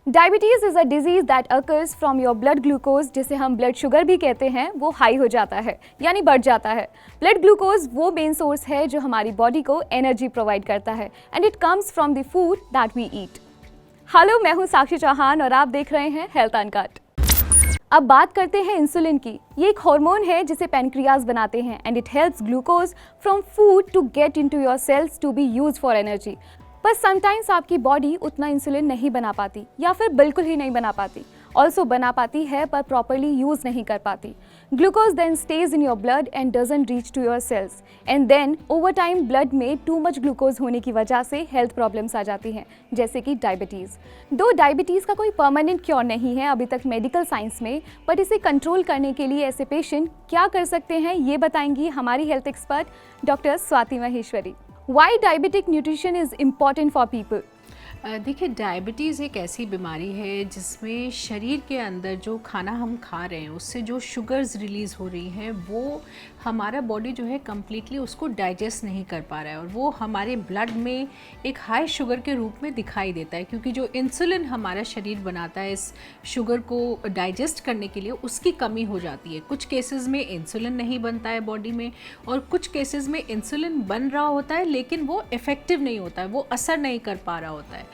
Diabetes is a disease that occurs from your blood glucose, जिसे हम blood sugar भी कहते हैं, वो हाई हो जाता है यानी बढ़ जाता है। ब्लड ग्लूकोज वो मेन सोर्स है जो हमारी बॉडी को एनर्जी प्रोवाइड करता है and it comes from the food that we eat. Hello, मैं हूँ साक्षी चौहान और आप देख रहे हैं हेल्थ अनकट। अब बात करते हैं इंसुलिन की। ये एक हार्मोन है जिसे पैनक्रियाज बनाते हैं and it helps glucose from food to get into your cells to be used for energy. पर समटाइम्स आपकी बॉडी उतना इंसुलिन नहीं बना पाती या फिर बिल्कुल ही नहीं बना पाती। ऑल्सो बना पाती है पर प्रॉपरली यूज नहीं कर पाती। Glucose then stays in your blood and doesn't reach to your cells and then over time blood में टू मच ग्लूकोज होने की वजह से हेल्थ प्रॉब्लम्स आ जाती हैं, जैसे कि डायबिटीज़। दो डायबिटीज़ का कोई परमानेंट क्योर नहीं है अभी तक मेडिकल साइंस में, पर इसे कंट्रोल करने के लिए ऐसे पेशेंट क्या कर सकते हैं ये बताएंगी हमारी health expert doctor Swati Maheshwari. Why diabetic nutrition is important for people? देखिए, डायबिटीज़ एक ऐसी बीमारी है जिसमें शरीर के अंदर जो खाना हम खा रहे हैं उससे जो शुगर्स रिलीज़ हो रही हैं वो हमारा बॉडी जो है कम्प्लीटली उसको डाइजेस्ट नहीं कर पा रहा है और वो हमारे ब्लड में एक हाई शुगर के रूप में दिखाई देता है, क्योंकि जो इंसुलिन हमारा शरीर बनाता है इस शुगर को डाइजेस्ट करने के लिए उसकी कमी हो जाती है। कुछ केसेस में इंसुलिन नहीं बनता है बॉडी में और कुछ केसेस में इंसुलिन बन रहा होता है लेकिन वो इफ़ेक्टिव नहीं होता है, वो असर नहीं कर पा रहा होता है।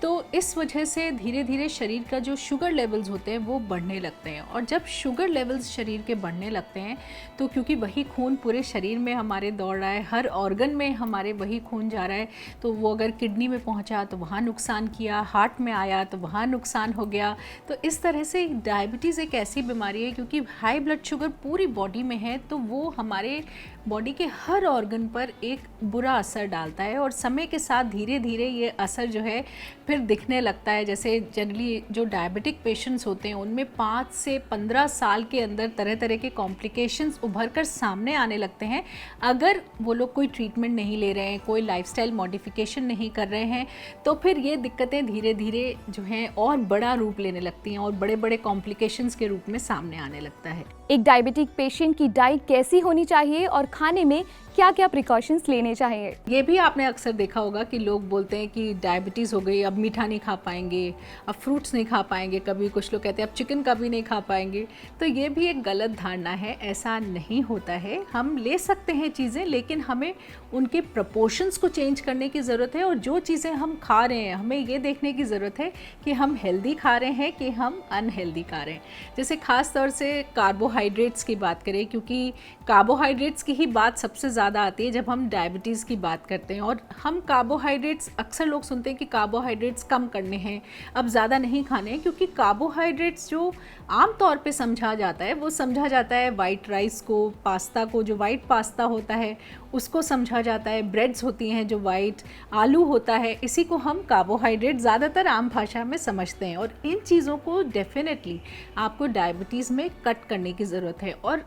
तो इस वजह से धीरे धीरे शरीर का जो शुगर लेवल्स होते हैं वो बढ़ने लगते हैं और जब शुगर लेवल्स शरीर के बढ़ने लगते हैं तो क्योंकि वही खून पूरे शरीर में हमारे दौड़ रहा है, हर ऑर्गन में हमारे वही खून जा रहा है, तो वो अगर किडनी में पहुंचा तो वहाँ नुकसान किया, हार्ट में आया तो वहाँ नुकसान हो गया। तो इस तरह से डायबिटीज़ एक ऐसी बीमारी है क्योंकि हाई ब्लड शुगर पूरी बॉडी में है तो वो हमारे बॉडी के हर ऑर्गन पर एक बुरा असर डालता है और समय के साथ धीरे धीरे ये असर जो है फिर दिखने लगता है। जैसे जनरली जो डायबिटिक पेशेंट्स होते हैं उनमें 5 से 15 साल के अंदर तरह तरह के कॉम्प्लिकेशंस उभर कर सामने आने लगते हैं अगर वो लोग कोई ट्रीटमेंट नहीं ले रहे हैं, कोई लाइफस्टाइल मॉडिफिकेशन नहीं कर रहे हैं, तो फिर ये दिक्कतें धीरे धीरे जो हैं और बड़ा रूप लेने लगती हैं और बड़े बड़े कॉम्प्लिकेशंस के रूप में सामने आने लगता है। एक डायबिटिक पेशेंट की डाइट कैसी होनी चाहिए और खाने में क्या क्या प्रिकॉशंस लेने चाहिए? ये भी आपने अक्सर देखा होगा कि लोग बोलते हैं कि डायबिटीज़ हो गई, अब मीठा नहीं खा पाएंगे, अब फ्रूट्स नहीं खा पाएंगे, कभी कुछ लोग कहते हैं अब चिकन कभी नहीं खा पाएंगे। तो ये भी एक गलत धारणा है, ऐसा नहीं होता है। हम ले सकते हैं चीज़ें लेकिन हमें उनके प्रपोर्शंस को चेंज करने की ज़रूरत है और जो चीज़ें हम खा रहे हैं हमें ये देखने की ज़रूरत है कि हम हेल्दी खा रहे हैं कि हम अनहेल्दी खा रहे हैं। जैसे ख़ास तौर से कार्बोहाइड्रेट्स की बात करें, क्योंकि कार्बोहाइड्रेट्स की ही बात सबसे ज़्यादा आती है जब हम डायबिटीज़ की बात करते हैं और हम कार्बोहाइड्रेट्स अक्सर लोग सुनते हैं कि कार्बोहाइड्रेट्स कम करने हैं, अब ज़्यादा नहीं खाने हैं, क्योंकि कार्बोहाइड्रेट्स जो आम तौर पे समझा जाता है वो समझा जाता है वाइट राइस को, पास्ता को, जो वाइट पास्ता होता है उसको समझा जाता है, ब्रेड्स होती हैं जो वाइट, आलू होता है, इसी को हम कार्बोहाइड्रेट ज़्यादातर आम भाषा में समझते हैं और इन चीज़ों को डेफिनेटली आपको डायबिटीज़ में कट करने की ज़रूरत है। और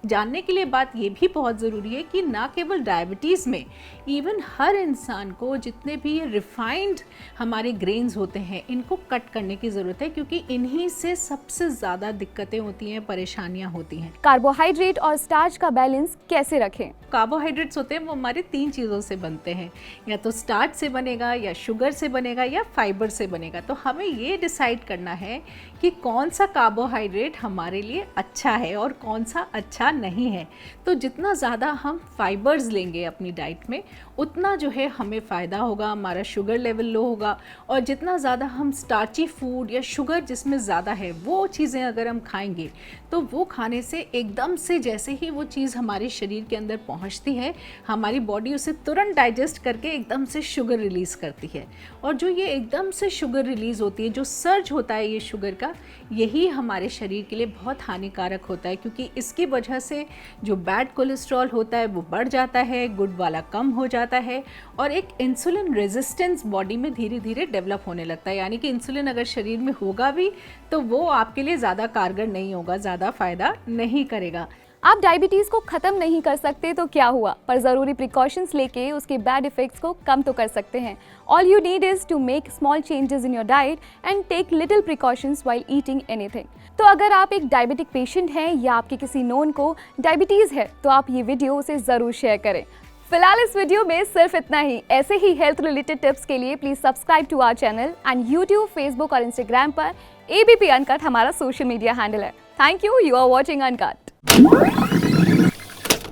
जानने के लिए बात ये भी बहुत ज़रूरी है कि ना केवल डायबिटीज़ में, इवन हर इंसान को जितने भी ये रिफाइंड हमारे ग्रेन्स होते हैं इनको कट करने की ज़रूरत है, क्योंकि इन्हीं से सबसे ज़्यादा दिक्कतें होती हैं, परेशानियां होती हैं। कार्बोहाइड्रेट और स्टार्च का बैलेंस कैसे रखें? कार्बोहाइड्रेट्स होते हैं वो हमारे 3 चीज़ों से बनते हैं, या तो स्टार्च से बनेगा, या शुगर से बनेगा, या फाइबर से बनेगा। तो हमें ये डिसाइड करना है कि कौन सा कार्बोहाइड्रेट हमारे लिए अच्छा है और कौन सा अच्छा नहीं है। तो जितना ज़्यादा हम फाइबर्स लेंगे अपनी डाइट में उतना जो है हमें फ़ायदा होगा, हमारा शुगर लेवल लो होगा। और जितना ज़्यादा हम स्टार्ची फूड या शुगर जिसमें ज़्यादा है वो चीज़ें अगर हम खाएंगे तो वो खाने से एकदम से जैसे ही वो चीज़ हमारे शरीर के अंदर पहुंचती है हमारी बॉडी उसे तुरंत डाइजेस्ट करके एकदम से शुगर रिलीज़ करती है। और जो ये एकदम से शुगर रिलीज़ होती है, जो सर्ज होता है ये शुगर का, यही हमारे शरीर के लिए बहुत हानिकारक होता है, क्योंकि इसकी वजह से जो बैड कोलेस्ट्रॉल होता है वो बढ़ जाता है, गुड वाला कम हो जाता है और एक इंसुलिन रेजिस्टेंस बॉडी में धीरे धीरे डेवलप होने लगता है। यानी कि इंसुलिन अगर शरीर में होगा भी तो वो आपके लिए ज़्यादा कारगर नहीं होगा, ज़्यादा फ़ायदा नहीं करेगा। आप डायबिटीज़ को ख़त्म नहीं कर सकते तो क्या हुआ, पर ज़रूरी प्रिकॉशंस लेके उसके बैड इफ़ेक्ट्स को कम तो कर सकते हैं। All you need is to make small changes in your diet and take little precautions while eating anything. तो अगर आप एक डायबिटिक पेशेंट हैं या आपके किसी नोन को डायबिटीज़ है तो आप ये वीडियो उसे ज़रूर शेयर करें। फिलहाल इस वीडियो में सिर्फ इतना ही। ऐसे ही हेल्थ रिलेटेड टिप्स के लिए please subscribe to our channel and YouTube, Facebook और इंस्टाग्राम पर ABP अनकट हमारा सोशल मीडिया हैंडल है। Thank you are watching uncut.